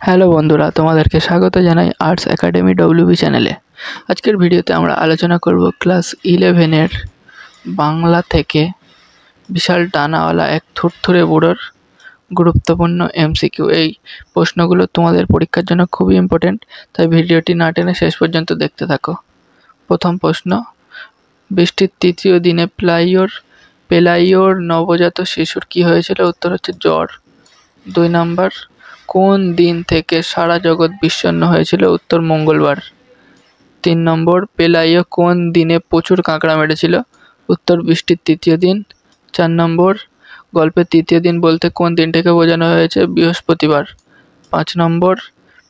Hello বন্ধুরা, তোমাদেরকে স্বাগত জানাই আর্টস একাডেমি ডব্লিউবি চ্যানেলে। আজকের ভিডিওতে আমরা আলোচনা করব ক্লাস 11-এর বাংলা থেকে বিশাল ডানাওয়ালা এক থুরথুরে বুড়োর গুরুত্বপূর্ণ এমসিকিউ। এই প্রশ্নগুলো তোমাদের পরীক্ষার জন্য খুবই ইম্পর্টেন্ট, তাই ভিডিওটি না টেনে শেষ পর্যন্ত দেখতে থাকো। প্রথম প্রশ্ন, বৃষ্টির তৃতীয় দিনে পেলাইওর নবজাত শিশুর কি হয়েছিল? উত্তর হচ্ছে জ্বর। 2 নাম্বার, কোন দিন থেকে সারা জগৎ বিষণ্ণ হয়েছিল? উত্তর মঙ্গলবার। 3 নম্বর, পেলাইও কোন দিনে প্রচুর কাঁকড়া মেরেছিল? উত্তর বৃষ্টির তৃতীয় দিন। 4 নম্বর, গল্পের তৃতীয় দিন বলতে কোন দিনটাকে বোঝানো হয়েছে? বৃহস্পতিবার। 5 নম্বর,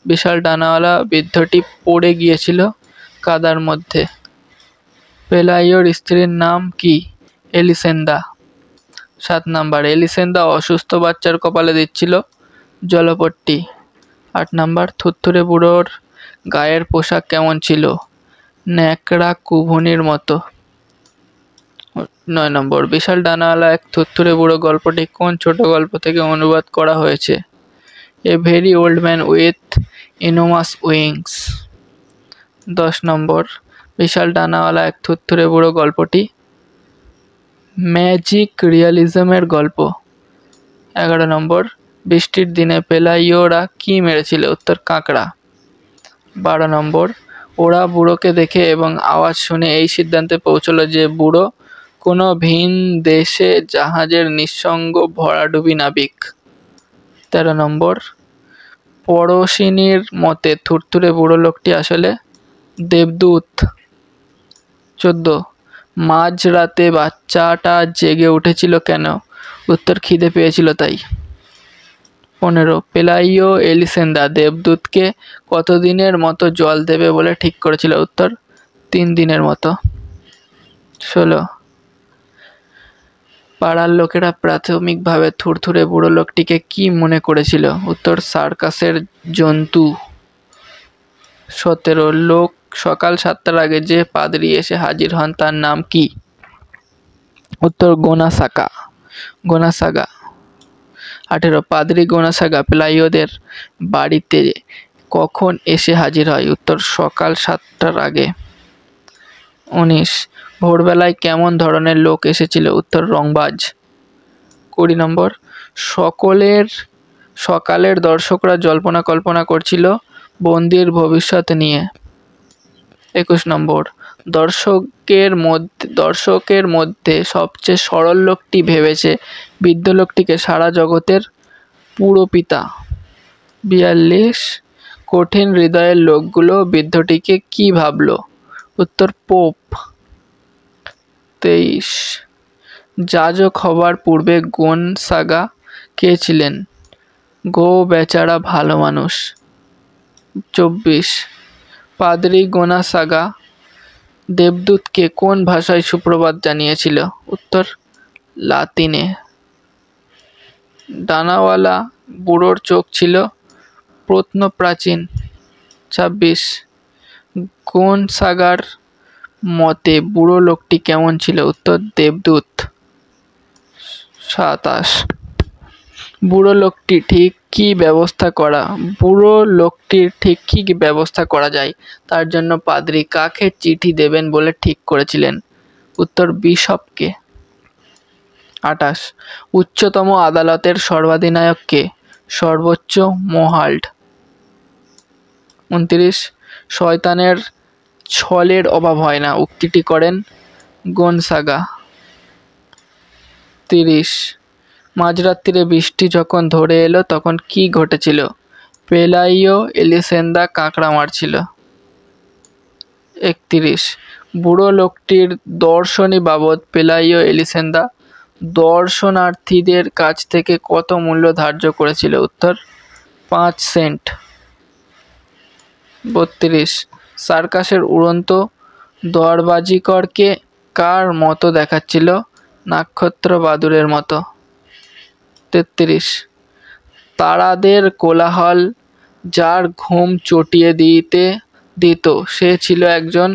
বিশাল ডানাওয়ালা বৃদ্ধটি পড়ে গিয়েছিল কাদার মধ্যে। পেলাইওর স্ত্রীর নাম কি? এলিসেন্দা। 7 নাম্বার, এলিসেন্দা অসুস্থ বাচ্চার কপালে দিচ্ছিল জলপট্টি। 8 নাম্বার, থুরথুরে বুড়োর গায়ের পোশাক কেমন ছিল? ন্যাকড়া কুভুনির মতো। 9 নম্বর, বিশাল ডানাওয়ালা এক থুরথুরে বুড়ো গল্পটি কোন ছোট গল্প থেকে অনুবাদ করা হয়েছে? A very old man with ইনোমাস wings. 10 নম্বর, বিশাল ডানাওয়ালা এক থুরথুরে বুড়ো গল্পটি ম্যাজিক রিয়ালিজমের গল্প। 11 নম্বর, বৃষ্টির দিনে পেলাইওরা কি মেরেছিল? উত্তর কাঁকড়া। 12 নম্বর, ওরা বুড়োকে দেখে এবং আওয়াজ শুনে এই সিদ্ধান্তে পৌঁছলো যে বুড়ো কোনো ভিন দেশে জাহাজের নিঃসঙ্গ ভরাডুবি নাবিক। 13 নম্বর, পড়শিনীর মতে থুরথুরে বুড়ো লোকটি আসলে দেবদূত। 14, মাঝরাতে বাচ্চাটা জেগে উঠেছিল কেন? উত্তর খিদে পেয়েছিল তাই। 15, পেলাইও এলিসেন্দা দেবদূতকে কতদিনের মতো জল দেবে বলে ঠিক করেছিল? উত্তর 3 দিনের মতো। 16, পাড়ার লোকেরা প্রাথমিকভাবে থুরথুরে বুড়ো লোকটিকে কি মনে করেছিল? উত্তর সার্কাসের জন্তু। 17, লোক সকাল 7টার আগে যে পাদ্রী এসে হাজির হন তার নাম কি? উত্তর গোনাসাগা। 18, পাদ্রী গোনাসাগা পেলাইওদের বাড়িতে কখন এসে হাজির হয়? উত্তর সকাল 7টার আগে। 19, ভোরবেলায় কেমন ধরনের লোক এসেছিল? উত্তর রংবাজ। 20 নম্বর, সকালের দর্শকরা জল্পনা কল্পনা করছিল বন্দির ভবিষ্যৎ নিয়ে। 21 নম্বর, দর্শকের মধ্যে সবচেয়ে সরল লোকটি ভেবেছে বৃদ্ধ লোকটিকে সারা জগতের পুরপিতা। 42, কঠিন হৃদয়ের লোকগুলো বৃদ্ধটিকে কি ভাবলো? উত্তর পোপ। 23, যাজক হবার পূর্বে গোনসাগা কে ছিলেন? গো বেচারা ভালো মানুষ। 24, পাদ্রী গোনাসাগা দেবদূতকে কোন ভাষায় সুপ্রভাত জানিয়েছিল? উত্তর লাতিনে। ডানাওয়ালা বুড়োর চোখ ছিল প্রত্নপ্রাচীন। 26, গোনসাগার মতে বুড়ো লোকটি কেমন ছিল? উত্তর দেবদূত। 27, বুড়ো লোকটির ঠিক কি ব্যবস্থা করা যায় তার জন্য পাদ্রী কাকে চিঠি দেবেন বলে ঠিক করেছিলেন? উত্তর বিশপকে। 28, উচ্চতম আদালতের সর্বাধিনায়ক কে? সর্বোচ্চ মোহাল্ড। 29, শয়তানের ছলের অভাব হয় না উক্তিটি করেন গোনসাগা। 30, মাঝরাত্রিরে বৃষ্টি যখন ধরে এলো তখন কি ঘটেছিল? পেলাইও এলিসেন্দা কাঁকড়া মারছিল। 31, বুড়ো লোকটির দর্শনী বাবদ পেলাইও এলিসেন্দা দর্শনার্থীদের কাছ থেকে কত মূল্য ধার্য করেছিল? উত্তর 5 সেন্ট। 32, সার্কাসের উড়ন্ত দরবাজিকরকে কার মতো দেখাচ্ছিল? নক্ষত্র বাদুড়ের মতো। 33, তারাদের কোলাহল যার ঘুম চটিয়ে দিত সে ছিল একজন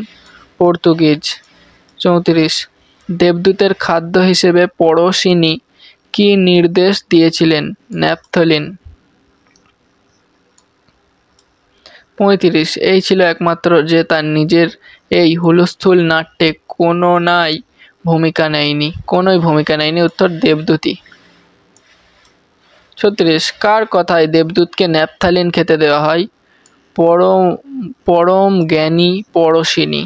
পর্তুগিজ। 34, দেবদূতের খাদ্য হিসেবে পড়শিনী কি নির্দেশ দিয়েছিলেন? ন্যাপথলিন। 35 এই ছিল একমাত্র যে তার নিজের এই হুলস্থুল নাট্যে কোনোই ভূমিকা নেয়নি। উত্তর দেবদূতী। 36 কার কথায় দেবদূতকে ন্যাপথালিন খেতে দেওয়া হয়? পরম জ্ঞানী পরশিনী।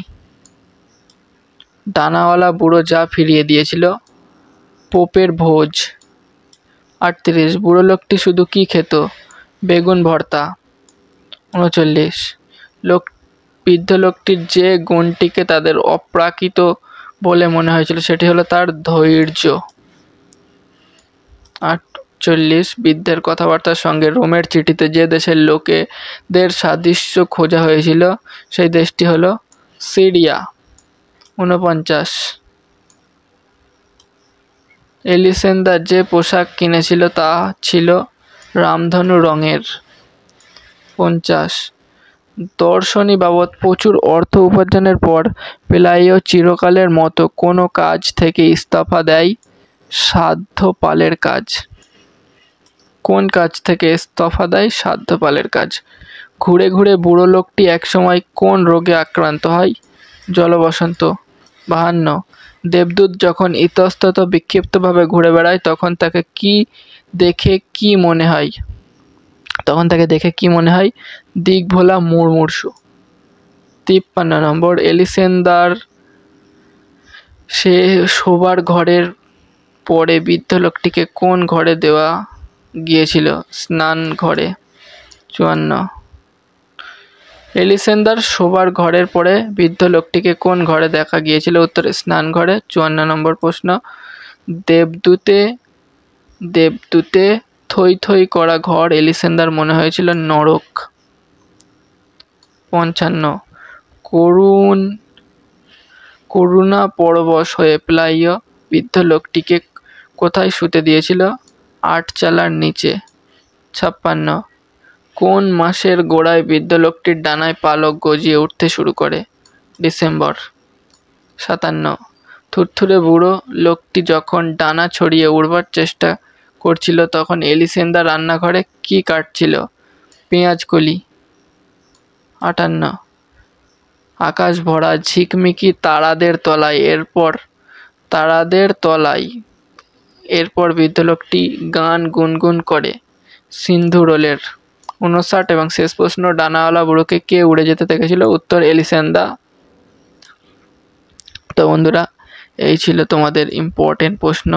ডানাওয়ালা বুড়ো যা ফিরিয়ে দিয়েছিল? পোপের ভোজ। 38 বুড়ো লোকটি শুধু কি খেত? বেগুন ভর্তা। 39 বৃদ্ধ লোকটির যে গুণটিকে তাদের অপ্রাকৃত বলে মনে হয়েছিল সেটি হলো তার ধৈর্য। 48 বৃদ্ধের কথাবার্তার সঙ্গে রোমের চিঠিতে যে দেশের লোকেদের সাদৃশ্য খোঁজা হয়েছিল সেই দেশটি হলো সিরিয়া। 49 এলিসেন্দা যে পোশাক কিনেছিল তা ছিল রামধনু রঙের। 50 দর্শনী বাবদ প্রচুর অর্থ উপার্জনের পর পেলাইও চিরকালের মতো কোনো কাজ থেকে ইস্তফা দেয়? সাধ্যপালের কাজ। কোন কাজ থেকে ইস্তফা দেয়? সাধ্যপালের কাজ। ঘুরে ঘুরে বুড়ো লোকটি একসময় কোন রোগে আক্রান্ত হয়? জলবসন্ত। 52 দেবদূত যখন ইতস্তত বিক্ষিপ্তভাবে ঘুরে বেড়ায় তখন তাকে দেখে কি মনে হয়? দিকভোলা মুমূর্ষু। 53 নম্বর এলিসেন্দার সে শোবার ঘরের পরে বৃদ্ধ লোকটিকে কোন ঘরে দেওয়া গিয়েছিল? স্নান ঘরে। 54 এলিসেন্দার শোবার ঘরের পরে বৃদ্ধ লোকটিকে কোন ঘরে দেখা গিয়েছিল? উত্তর স্নান ঘরে। 54 নম্বর প্রশ্ন দেবদূতে থই থই করা ঘর এলিসেন্দার মনে হয়েছিল নরক। 55 করুণা পরবশ হয়ে প্লাইও বৃদ্ধ লোকটিকে কোথায় শুতে দিয়েছিল? আটচালার নিচে। 56 কোন মাসের গোড়ায় বৃদ্ধ লোকটির ডানায় পালক গজিয়ে উঠতে শুরু করে? ডিসেম্বর। 57 থুরথুরে বুড়ো লোকটি যখন ডানা ছড়িয়ে উড়বার চেষ্টা করছিল তখন এলিসেন্দা রান্নাঘরে কি কাটছিল? পেঁয়াজ কলি। 58 আকাশ ভরা ঝিকমিকি তারাদের তলায় এরপর বৃদ্ধ লোকটি গান গুনগুন করে সিন্ধুরোলের। 59 এবং শেষ প্রশ্ন ডানাওয়ালা বুড়োকে কে উড়ে যেতে দেখেছিল? উত্তর এলিসেন্দা। তো বন্ধুরা এই ছিল তোমাদের ইম্পর্টেন্ট প্রশ্ন।